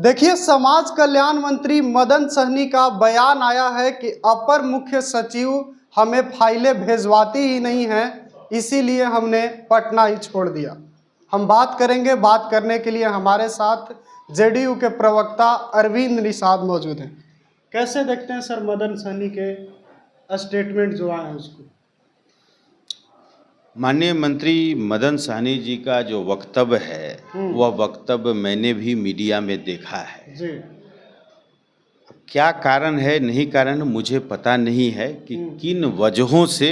देखिए, समाज कल्याण मंत्री मदन सहनी का बयान आया है कि अपर मुख्य सचिव हमें फाइलें भेजवाती ही नहीं है, इसीलिए हमने पटना ही छोड़ दिया। हम बात करेंगे। बात करने के लिए हमारे साथ जेडीयू के प्रवक्ता अरविंद निषाद मौजूद हैं। कैसे देखते हैं सर मदन सहनी के स्टेटमेंट जो आए हैं उसको? माननीय मंत्री मदन सहनी जी का जो वक्तव्य है वह वक्तव्य मैंने भी मीडिया में देखा है जी। क्या कारण है नहीं कारण मुझे पता नहीं है कि किन वजहों से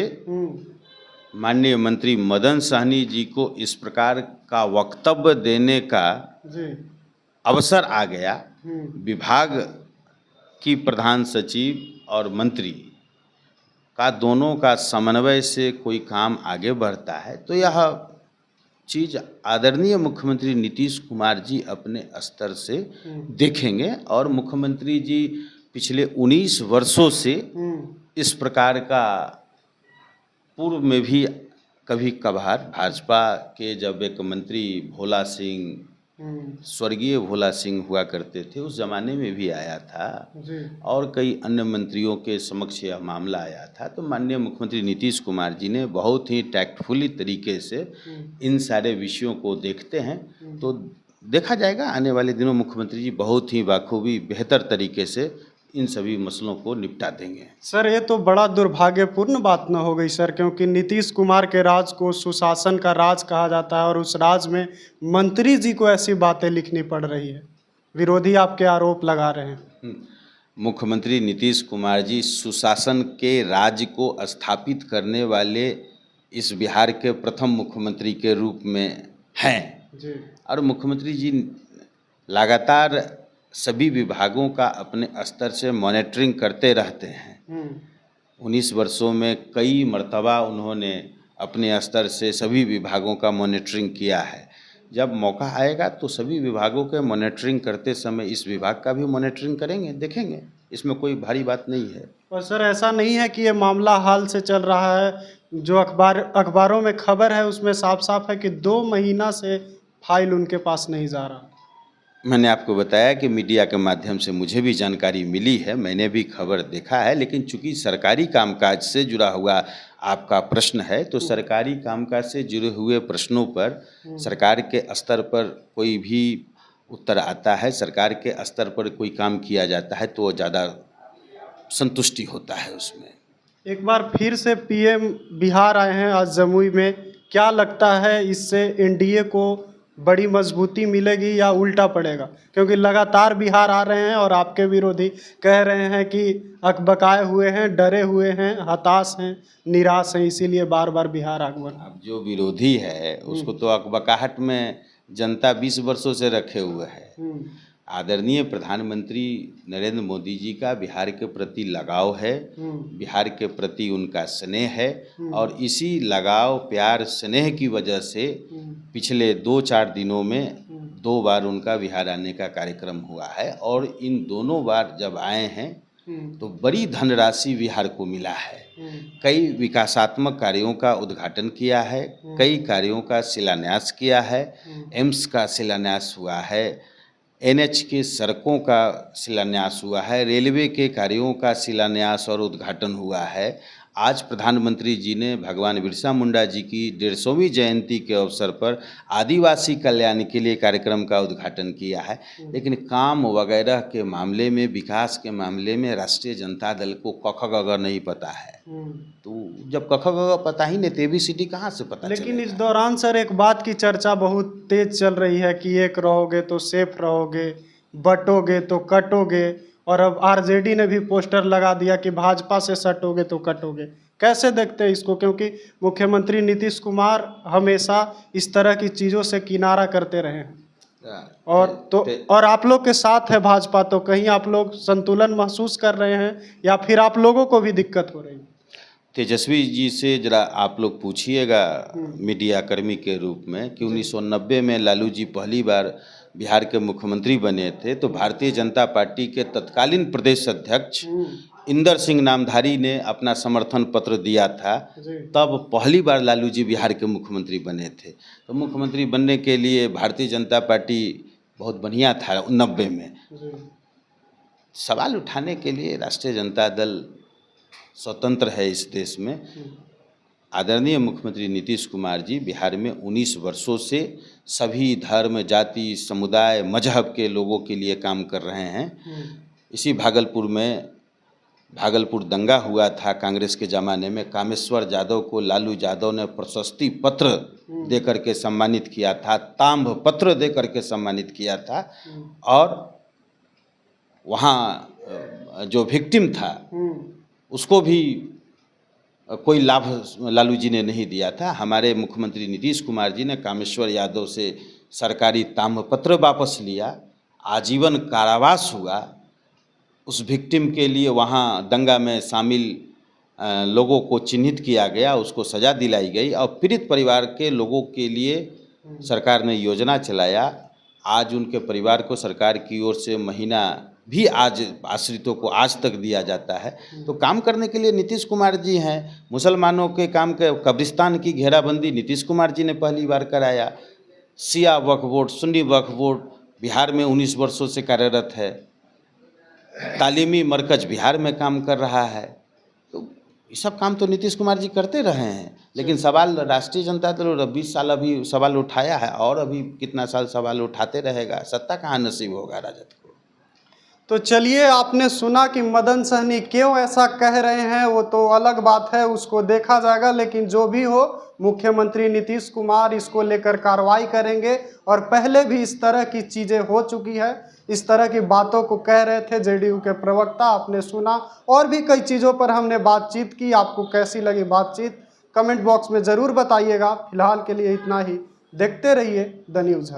माननीय मंत्री मदन सहनी जी को इस प्रकार का वक्तव्य देने का जी। अवसर आ गया। विभाग की प्रधान सचिव और मंत्री का दोनों का समन्वय से कोई काम आगे बढ़ता है तो यह चीज़ आदरणीय मुख्यमंत्री नीतीश कुमार जी अपने स्तर से देखेंगे और मुख्यमंत्री जी पिछले 19 वर्षों से इस प्रकार का पूर्व में भी कभी कभार भाजपा के जब एक मंत्री भोला सिंह स्वर्गीय भोला सिंह हुआ करते थे उस ज़माने में भी आया था और कई अन्य मंत्रियों के समक्ष यह मामला आया था। तो माननीय मुख्यमंत्री नीतीश कुमार जी ने बहुत ही टैक्टफुली तरीके से इन सारे विषयों को देखते हैं। तो देखा जाएगा आने वाले दिनों मुख्यमंत्री जी बहुत ही बाखूबी बेहतर तरीके से इन सभी मसलों को निपटा देंगे। सर, ये तो बड़ा दुर्भाग्यपूर्ण बात न हो गई सर, क्योंकि नीतीश कुमार के राज को सुशासन का राज कहा जाता है और उस राज में मंत्री जी को ऐसी बातें लिखनी पड़ रही है। विरोधी आपके आरोप लगा रहे हैं। मुख्यमंत्री नीतीश कुमार जी सुशासन के राज को स्थापित करने वाले इस बिहार के प्रथम मुख्यमंत्री के रूप में हैं जी। और मुख्यमंत्री जी लगातार सभी विभागों का अपने स्तर से मॉनिटरिंग करते रहते हैं। 19 वर्षों में कई मर्तबा उन्होंने अपने स्तर से सभी विभागों का मॉनिटरिंग किया है। जब मौका आएगा तो सभी विभागों के मॉनिटरिंग करते समय इस विभाग का भी मॉनिटरिंग करेंगे, देखेंगे, इसमें कोई भारी बात नहीं है। और सर, ऐसा नहीं है कि ये मामला हाल से चल रहा है। जो अखबारों में खबर है उसमें साफ साफ है कि 2 महीना से फाइल उनके पास नहीं जा रहा। मैंने आपको बताया कि मीडिया के माध्यम से मुझे भी जानकारी मिली है, मैंने भी खबर देखा है, लेकिन चूंकि सरकारी कामकाज से जुड़ा हुआ आपका प्रश्न है तो सरकारी कामकाज से जुड़े हुए प्रश्नों पर सरकार के स्तर पर कोई भी उत्तर आता है, सरकार के स्तर पर कोई काम किया जाता है तो वो ज़्यादा संतुष्टि होता है उसमें। एक बार फिर से पीएम बिहार आए हैं आज जमुई में। क्या लगता है इससे एनडीए को बड़ी मजबूती मिलेगी या उल्टा पड़ेगा? क्योंकि लगातार बिहार आ रहे हैं और आपके विरोधी कह रहे हैं कि अकबकाए हुए हैं, डरे हुए हैं, हताश हैं, निराश हैं, इसीलिए बार बार बिहार आगमन। अब जो विरोधी है उसको तो अकबकाहट में जनता 20 वर्षों से रखे हुए है। आदरणीय प्रधानमंत्री नरेंद्र मोदी जी का बिहार के प्रति लगाव है, बिहार के प्रति उनका स्नेह है और इसी लगाव प्यार स्नेह की वजह से पिछले 2-4 दिनों में 2 बार उनका बिहार आने का कार्यक्रम हुआ है और इन दोनों बार जब आए हैं तो बड़ी धनराशि बिहार को मिला है। कई विकासात्मक कार्यों का उद्घाटन किया है, कई कार्यों का शिलान्यास किया है, एम्स का शिलान्यास हुआ है, एनएच के सड़कों का शिलान्यास हुआ है, रेलवे के कार्यों का शिलान्यास और उद्घाटन हुआ है। आज प्रधानमंत्री जी ने भगवान बिरसा मुंडा जी की 150वीं जयंती के अवसर पर आदिवासी कल्याण के लिए कार्यक्रम का उद्घाटन किया है। लेकिन काम वगैरह के मामले में, विकास के मामले में राष्ट्रीय जनता दल को क ख ग घ नहीं पता है। तो जब क ख ग घ पता ही नहीं तो ABCD कहाँ से पता लेकिन चलेगा? इस दौरान सर एक बात की चर्चा बहुत तेज चल रही है कि एक रहोगे तो सेफ रहोगे, बटोगे तो कटोगे, और अब आरजेडी ने भी पोस्टर लगा दिया कि भाजपा से सटोगे तो कटोगे। कैसे देखते हैं इसको? क्योंकि मुख्यमंत्री नीतीश कुमार हमेशा इस तरह की चीज़ों से किनारा करते रहे हैं और आप लोग के साथ है भाजपा, तो कहीं आप लोग संतुलन महसूस कर रहे हैं या फिर आप लोगों को भी दिक्कत हो रही है? तेजस्वी जी से जरा आप लोग पूछिएगा मीडिया कर्मी के रूप में कि 1990 में लालू जी पहली बार बिहार के मुख्यमंत्री बने थे तो भारतीय जनता पार्टी के तत्कालीन प्रदेश अध्यक्ष इंदर सिंह नामधारी ने अपना समर्थन पत्र दिया था। तब पहली बार लालू जी बिहार के मुख्यमंत्री बने थे। तो मुख्यमंत्री बनने के लिए भारतीय जनता पार्टी बहुत बढ़िया था 90 में। जी। सवाल उठाने के लिए राष्ट्रीय जनता दल स्वतंत्र है इस देश में। आदरणीय मुख्यमंत्री नीतीश कुमार जी बिहार में 19 वर्षों से सभी धर्म, जाति, समुदाय, मजहब के लोगों के लिए काम कर रहे हैं। इसी भागलपुर में भागलपुर दंगा हुआ था कांग्रेस के ज़माने में, कामेश्वर यादव को लालू यादव ने प्रशस्ति पत्र दे करके सम्मानित किया था, ताम्र पत्र दे करके सम्मानित किया था। और वहाँ जो विक्टिम था उसको भी कोई लाभ लालू जी ने नहीं दिया था। हमारे मुख्यमंत्री नीतीश कुमार जी ने कामेश्वर यादव से सरकारी ताम्र पत्र वापस लिया, आजीवन कारावास हुआ। उस विक्टिम के लिए वहाँ दंगा में शामिल लोगों को चिन्हित किया गया, उसको सज़ा दिलाई गई और पीड़ित परिवार के लोगों के लिए सरकार ने योजना चलाया। आज उनके परिवार को सरकार की ओर से महीना भी आज आश्रितों को आज तक दिया जाता है। तो काम करने के लिए नीतीश कुमार जी हैं। मुसलमानों के काम के कब्रिस्तान की घेराबंदी नीतीश कुमार जी ने पहली बार कराया। शिया वक्फ बोर्ड, सुन्नी वक्फ बोर्ड बिहार में 19 वर्षों से कार्यरत है। तालीमी मरकज बिहार में काम कर रहा है। तो ये सब काम तो नीतीश कुमार जी करते रहे हैं। लेकिन सवाल राष्ट्रीय जनता दल 20 साल अभी सवाल उठाया है और अभी कितना साल सवाल उठाते रहेगा। सत्ता कहाँ नसीब होगा राजद को। तो चलिए, आपने सुना कि मदन सहनी क्यों ऐसा कह रहे हैं, वो तो अलग बात है, उसको देखा जाएगा। लेकिन जो भी हो, मुख्यमंत्री नीतीश कुमार इसको लेकर कार्रवाई करेंगे। और पहले भी इस तरह की चीज़ें हो चुकी है, इस तरह की बातों को कह रहे थे जेडीयू के प्रवक्ता, आपने सुना। और भी कई चीज़ों पर हमने बातचीत की। आपको कैसी लगी बातचीत कमेंट बॉक्स में ज़रूर बताइएगा। फिलहाल के लिए इतना ही। देखते रहिए द न्यूज़ हब।